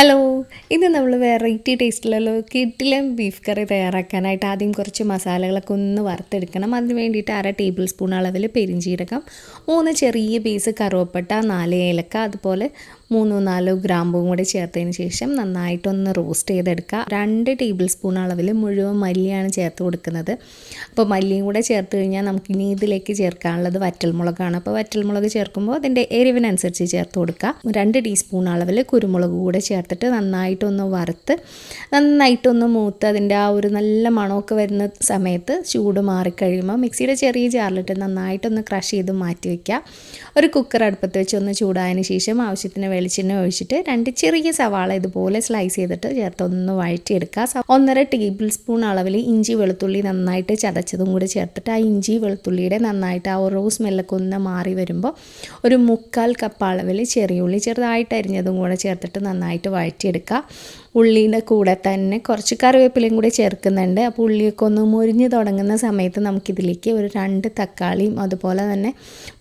Hello, ഇത് നമ്മൾ variety ടേസ്റ്റിലുള്ള കിടിലൻ ബീഫ് കറി തയ്യാറാക്കാനായിട്ട് ആദ്യം കുറച്ച് മസാലകളൊക്കെ ഒന്ന് വറുത്തെടുക്കണം. അതിന് വേണ്ടിയിട്ട് 1/2 ടേബിൾ സ്പൂൺ അളവിൽ പെരിഞ്ചീരകം, 3 ചെറിയ പീസ് കറുവപ്പട്ട, 4 ഏലക്ക, അതുപോലെ 3-4 ഗ്രാമ്പും കൂടി ചേർത്തതിന് ശേഷം നന്നായിട്ടൊന്ന് റോസ്റ്റ് ചെയ്തെടുക്കുക. 2 ടേബിൾ സ്പൂൺ അളവിൽ മുഴുവൻ മല്ലിയാണ് ചേർത്ത് കൊടുക്കുന്നത്. അപ്പോൾ മല്ലിയും കൂടെ ചേർത്ത് കഴിഞ്ഞാൽ നമുക്കിനി ഇതിലേക്ക് ചേർക്കാനുള്ളത് വറ്റൽമുളകാണ്. അപ്പോൾ വറ്റൽമുളക് ചേർക്കുമ്പോൾ അതിൻ്റെ എരിവിനനുസരിച്ച് ചേർത്ത് കൊടുക്കുക. 2 ടീസ്പൂൺ അളവിൽ കുരുമുളക് കൂടെ ചേർത്തിട്ട് നന്നായിട്ടൊന്ന് വറുത്ത് നന്നായിട്ടൊന്ന് മൂത്ത് അതിൻ്റെ ആ ഒരു നല്ല മണമൊക്കെ വരുന്ന സമയത്ത് ചൂട് മാറിക്കഴിയുമ്പോൾ മിക്സിയുടെ ചെറിയ ജാറിലിട്ട് നന്നായിട്ടൊന്ന് ക്രഷ് ചെയ്ത് മാറ്റി വയ്ക്കുക. ഒരു കുക്കർ അടുപ്പത്ത് വെച്ച് ഒന്ന് ചൂടായതിന് ശേഷം ആവശ്യത്തിന് വെളിച്ചെണ്ണ ഒഴിച്ചിട്ട് 2 ചെറിയ സവാള ഇതുപോലെ സ്ലൈസ് ചെയ്തിട്ട് ചേർത്ത് ഒന്ന് വഴറ്റിയെടുക്കുക. 1/2 ടേബിൾ സ്പൂൺ അളവിൽ ഇഞ്ചി വെളുത്തുള്ളി നന്നായിട്ട് ചതച്ചതും കൂടി ചേർത്തിട്ട് ആ ഇഞ്ചി വെളുത്തുള്ളിയുടെ നന്നായിട്ട് ആ ഓരോ സ്മെല്ലൊക്കെ ഒന്ന് മാറി വരുമ്പോൾ ഒരു 1/4 കപ്പ് അളവിൽ ചെറിയ ഉള്ളി ചെറുതായിട്ട് അരിഞ്ഞതും കൂടെ ചേർത്തിട്ട് നന്നായിട്ട് വഴറ്റിയെടുക്കുക. ഉള്ളിയുടെ കൂടെ തന്നെ കുറച്ച് കറിവേപ്പിലയും കൂടി ചേർക്കുന്നുണ്ട്. അപ്പോൾ ഉള്ളിയൊക്കെ ഒന്ന് മുരിഞ്ഞ് തുടങ്ങുന്ന സമയത്ത് നമുക്കിതിലേക്ക് ഒരു 2 തക്കാളിയും അതുപോലെ തന്നെ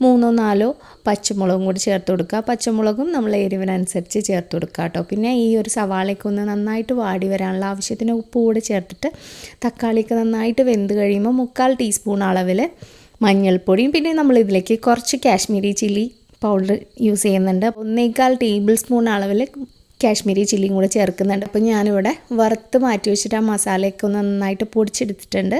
3-4 പച്ചമുളകും കൂടി ചേർത്ത് കൊടുക്കുക. പച്ചമുളകും നമ്മൾ എരിവിനനുസരിച്ച് ചേർത്ത് കൊടുക്കുക കേട്ടോ. പിന്നെ ഈ ഒരു സവാളയൊക്കെ ഒന്ന് നന്നായിട്ട് വാടി വരാനുള്ള ആവശ്യത്തിന് ഉപ്പ് കൂടി ചേർത്തിട്ട് തക്കാളിയൊക്കെ നന്നായിട്ട് വെന്ത് കഴിയുമ്പോൾ 1/4 ടീസ്പൂൺ അളവിൽ മഞ്ഞൾപ്പൊടിയും പിന്നെ നമ്മളിതിലേക്ക് കുറച്ച് കാശ്മീരി ചില്ലി പൗഡർ യൂസ് ചെയ്യുന്നുണ്ട്. 1/4 ടേബിൾ സ്പൂൺ അളവിൽ കാശ്മീരി ചില്ലിയും കൂടെ ചേർക്കുന്നുണ്ട്. അപ്പോൾ ഞാനിവിടെ വറുത്ത് മാറ്റി വെച്ചിട്ട് ആ മസാലയൊക്കെ ഒന്ന് നന്നായിട്ട് പൊടിച്ചെടുത്തിട്ടുണ്ട്.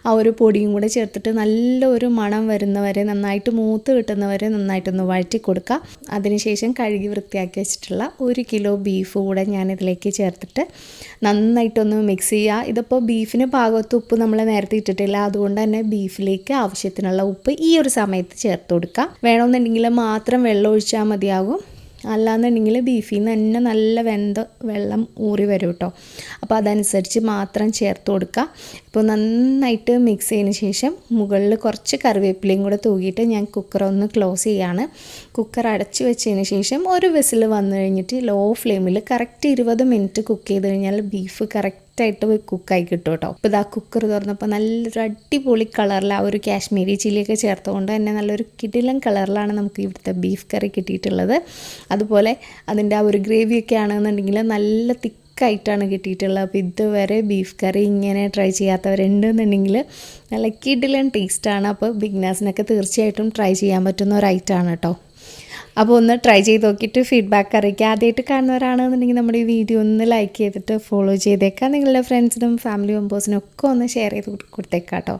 ആ ഒരു പൊടിയും കൂടെ ചേർത്തിട്ട് നല്ലൊരു മണം വരുന്നവരെ നന്നായിട്ട് മൂത്ത് കിട്ടുന്നവരെ നന്നായിട്ടൊന്ന് വഴറ്റി കൊടുക്കുക. അതിനുശേഷം കഴുകി വൃത്തിയാക്കി വെച്ചിട്ടുള്ള 1 കിലോ ബീഫ് കൂടെ ഞാനിതിലേക്ക് ചേർത്തിട്ട് നന്നായിട്ടൊന്ന് മിക്സ് ചെയ്യുക. ഇതിപ്പോൾ ബീഫിന് പാകത്ത് ഉപ്പ് നമ്മൾ നേരത്തെ ഇട്ടിട്ടില്ല, അതുകൊണ്ട് തന്നെ ബീഫിലേക്ക് ആവശ്യത്തിനുള്ള ഉപ്പ് ഈ ഒരു സമയത്ത് ചേർത്ത് കൊടുക്കുക. വേണമെന്നുണ്ടെങ്കിൽ മാത്രം വെള്ളം ഒഴിച്ചാൽ മതിയാകും. അല്ലാന്നുണ്ടെങ്കിൽ ബീഫിൽ നിന്ന് തന്നെ നല്ല വെള്ളം ഊറി വരും കേട്ടോ. അപ്പോൾ അതനുസരിച്ച് മാത്രം ചേർത്ത് കൊടുക്കുക. ഇപ്പോൾ നന്നായിട്ട് മിക്സ് ചെയ്തതിന് ശേഷം മുകളിൽ കുറച്ച് കറിവേപ്പിലയും കൂടെ തൂക്കിയിട്ട് ഞാൻ കുക്കർ ഒന്ന് ക്ലോസ് ചെയ്യാണ്. കുക്കർ അടച്ച് വെച്ചതിന് ശേഷം ഒരു വിസിൽ വന്നു കഴിഞ്ഞിട്ട് ലോ ഫ്ലെയിമിൽ കറക്റ്റ് 20 മിനിറ്റ് കുക്ക് ചെയ്ത് കഴിഞ്ഞാൽ ബീഫ് കറക്റ്റായിട്ട് കുക്കായി കിട്ടും കേട്ടോ. അപ്പോൾ ഇതാ കുക്കർ തുറന്നപ്പോൾ നല്ലൊരു അടിപൊളി കളറിൽ ആ ഒരു കാശ്മീരി ചില്ലിയൊക്കെ ചേർത്തുകൊണ്ട് തന്നെ നല്ലൊരു കിടിലൻ കളറിലാണ് നമുക്ക് ഇവിടുത്തെ ബീഫ് കറി കിട്ടിയിട്ടുള്ളത്. അതുപോലെ അതിൻ്റെ ആ ഒരു ഗ്രേവിയൊക്കെ ആണെന്നുണ്ടെങ്കിൽ നല്ല തിക്കായിട്ടാണ് കിട്ടിയിട്ടുള്ളത്. അപ്പോൾ ഇതുവരെ ബീഫ് കറി ഇങ്ങനെ ട്രൈ ചെയ്യാത്തവരുണ്ടെന്നുണ്ടെങ്കിൽ നല്ല കിടിലൻ ടേസ്റ്റാണ്. അപ്പോൾ ബിഗിനേഴ്സിനൊക്കെ തീർച്ചയായിട്ടും ട്രൈ ചെയ്യാൻ പറ്റുന്ന ഒരു ഐറ്റമാണ് കേട്ടോ. അപ്പോൾ ഒന്ന് ട്രൈ ചെയ്ത് നോക്കിയിട്ട് ഫീഡ്ബാക്ക് അറിയിക്കുക. ആദ്യമായിട്ട് കാണുന്നവരാണെന്നുണ്ടെങ്കിൽ നമ്മുടെ ഈ വീഡിയോ ഒന്ന് ലൈക്ക് ചെയ്തിട്ട് ഫോളോ ചെയ്തേക്കാം. നിങ്ങളുടെ ഫ്രണ്ട്സിനും ഫാമിലി മെമ്പേഴ്സിനും ഒക്കെ ഒന്ന് ഷെയർ ചെയ്ത് കൊടുത്തേക്കാം കേട്ടോ.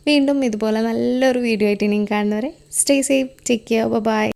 വീണ്ടും ഇതുപോലെ നല്ലൊരു വീഡിയോ ആയിട്ട് ഇനിയും കാണുന്നവരെ stay safe, take care, by.